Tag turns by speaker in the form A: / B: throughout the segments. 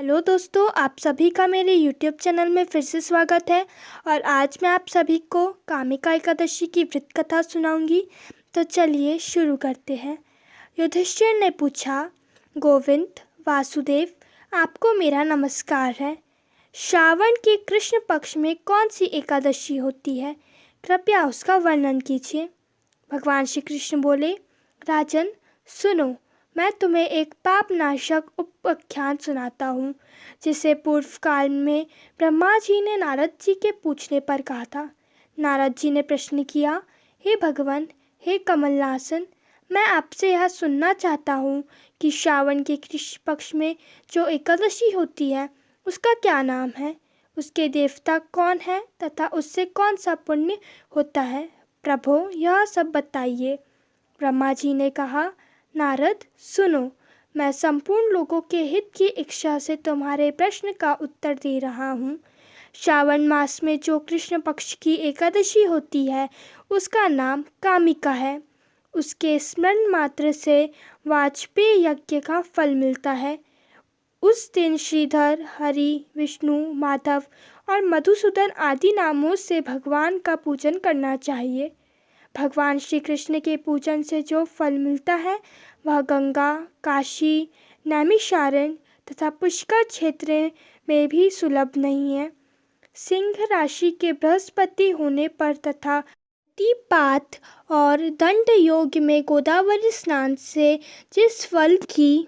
A: Hello दोस्तों, आप सभी का मेरे यूट्यूब चैनल में फिर से स्वागत है। और आज मैं आप सभी को कामिका एकादशी की व्रत कथा सुनाऊंगी। तो चलिए शुरू करते हैं। युधिष्ठिर ने पूछा, गोविंद वासुदेव, आपको मेरा नमस्कार है। श्रावण के कृष्ण पक्ष में कौन सी एकादशी होती है? कृपया उसका वर्णन कीजिए। भगवान श्री कृष्ण बोले, राजन सुनो, मैं तुम्हें एक पापनाशक उपाख्यान सुनाता हूँ, जिसे पूर्व काल में ब्रह्मा जी ने नारद जी के पूछने पर कहा था। नारद जी ने प्रश्न किया, हे भगवान, हे कमलनासन, मैं आपसे यह सुनना चाहता हूँ कि श्रावण के कृष्ण पक्ष में जो एकादशी होती है उसका क्या नाम है, उसके देवता कौन है तथा उससे कौन सा पुण्य होता है। प्रभु, यह सब बताइए। ब्रह्मा जी ने कहा, नारद सुनो, मैं संपूर्ण लोगों के हित की इच्छा से तुम्हारे प्रश्न का उत्तर दे रहा हूँ। श्रावण मास में जो कृष्ण पक्ष की एकादशी होती है उसका नाम कामिका है। उसके स्मरण मात्र से वाजपेय यज्ञ का फल मिलता है। उस दिन श्रीधर, हरि, विष्णु, माधव और मधुसूदन आदि नामों से भगवान का पूजन करना चाहिए। भगवान श्री कृष्ण के पूजन से जो फल मिलता है वह गंगा, काशी, नैमिषारण्य तथा पुष्कर क्षेत्र में भी सुलभ नहीं है। सिंह राशि के बृहस्पति होने पर तथा पात और दंड योग में गोदावरी स्नान से जिस फल की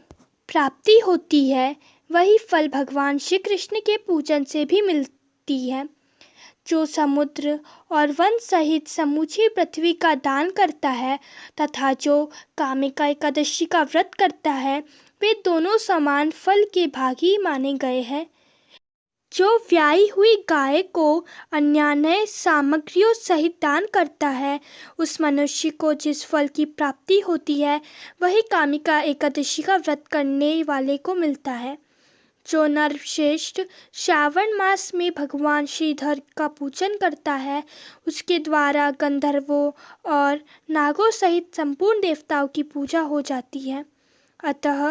A: प्राप्ति होती है वही फल भगवान श्री कृष्ण के पूजन से भी मिलती है। जो समुद्र और वन सहित समूची पृथ्वी का दान करता है तथा जो कामिका एकादशी का व्रत करता है वे दोनों समान फल के भागी माने गए हैं। जो व्यायी हुई गाय को अन्यान्य सामग्रियों सहित दान करता है उस मनुष्य को जिस फल की प्राप्ति होती है वही कामिका एकादशी का व्रत करने वाले को मिलता है। जो नरश्रेष्ठ श्रावण मास में भगवान श्रीधर का पूजन करता है उसके द्वारा गंधर्वों और नागों सहित संपूर्ण देवताओं की पूजा हो जाती है। अतः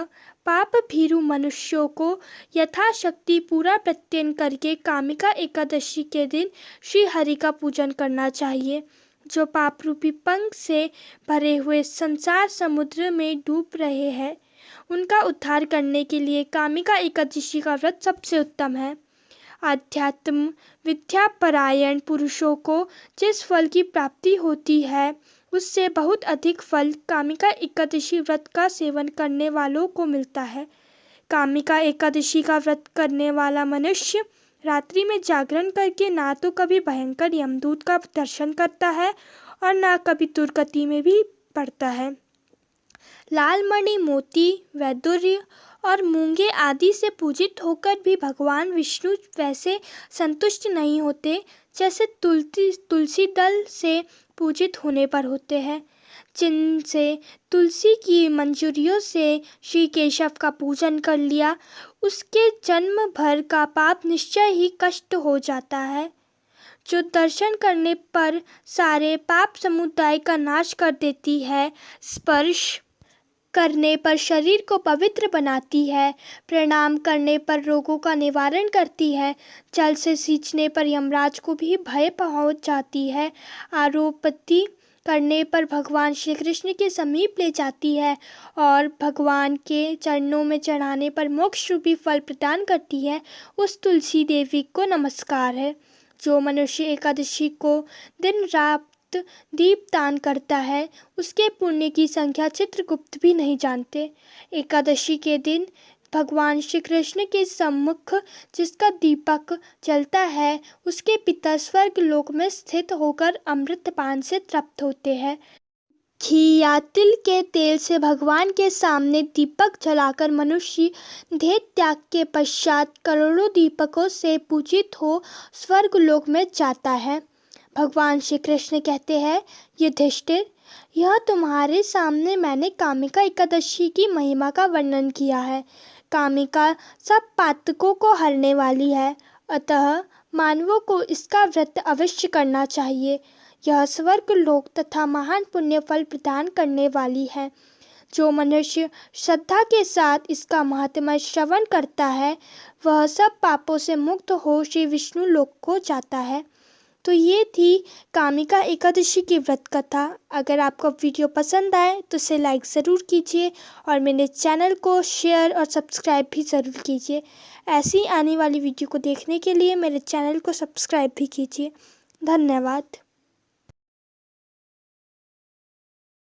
A: पाप भीरु मनुष्यों को यथाशक्ति पूरा प्रत्ययन करके कामिका एकादशी के दिन श्री हरि का पूजन करना चाहिए। जो पाप रूपी पंख से भरे हुए संसार समुद्र में डूब रहे हैं उनका उद्धार करने के लिए कामिका एकादशी का व्रत सबसे उत्तम है। आध्यात्म विद्यापरायण पुरुषों को जिस फल की प्राप्ति होती है उससे बहुत अधिक फल कामिका एकादशी व्रत का सेवन करने वालों को मिलता है। कामिका एकादशी का व्रत करने वाला मनुष्य रात्रि में जागरण करके ना तो कभी भयंकर यमदूत का दर्शन करता है और ना कभी दुर्गति में भी पड़ता है। लाल मणि, मोती, वैदुर्य और मूंगे आदि से पूजित होकर भी भगवान विष्णु वैसे संतुष्ट नहीं होते जैसे तुलसी दल से पूजित होने पर होते हैं। जिनसे तुलसी की मंजूरियों से श्री केशव का पूजन कर लिया उसके जन्म भर का पाप निश्चय ही कष्ट हो जाता है। जो दर्शन करने पर सारे पाप समुदाय का नाश कर देती है, स्पर्श करने पर शरीर को पवित्र बनाती है, प्रणाम करने पर रोगों का निवारण करती है, जल से सींचने पर यमराज को भी भय पहुंच जाती है, आरोपति करने पर भगवान श्री कृष्ण के समीप ले जाती है और भगवान के चरणों में चढ़ाने पर मोक्ष रूपी फल प्रदान करती है, उस तुलसी देवी को नमस्कार है। जो मनुष्य एकादशी को दिन रात दीप दान करता है उसके पुण्य की संख्या चित्रगुप्त भी नहीं जानते। एकादशी के दिन भगवान श्री कृष्ण के सम्मुख जिसका दीपक जलता है उसके पिता स्वर्ग लोक में स्थित होकर अमृतपान से तृप्त होते हैं। घी या तिल के तेल से भगवान के सामने दीपक जलाकर मनुष्य देह त्याग के पश्चात करोड़ों दीपकों से पूजित हो स्वर्ग लोक में जाता है। भगवान श्री कृष्ण कहते हैं, युधिष्ठिर, यह तुम्हारे सामने मैंने कामिका एकादशी की महिमा का वर्णन किया है। कामिका सब पातकों को हरने वाली है, अतः मानवों को इसका व्रत अवश्य करना चाहिए। यह स्वर्ग लोक तथा महान पुण्य फल प्रदान करने वाली है। जो मनुष्य श्रद्धा के साथ इसका महात्म्य श्रवण करता है वह सब पापों से मुक्त हो श्री विष्णु लोक को जाता है। तो ये थी कामिका एकादशी की व्रत कथा। अगर आपको वीडियो पसंद आए तो इसे लाइक ज़रूर कीजिए और मेरे चैनल को शेयर और सब्सक्राइब भी ज़रूर कीजिए। ऐसी आने वाली वीडियो को देखने के लिए मेरे चैनल को सब्सक्राइब भी कीजिए। धन्यवाद।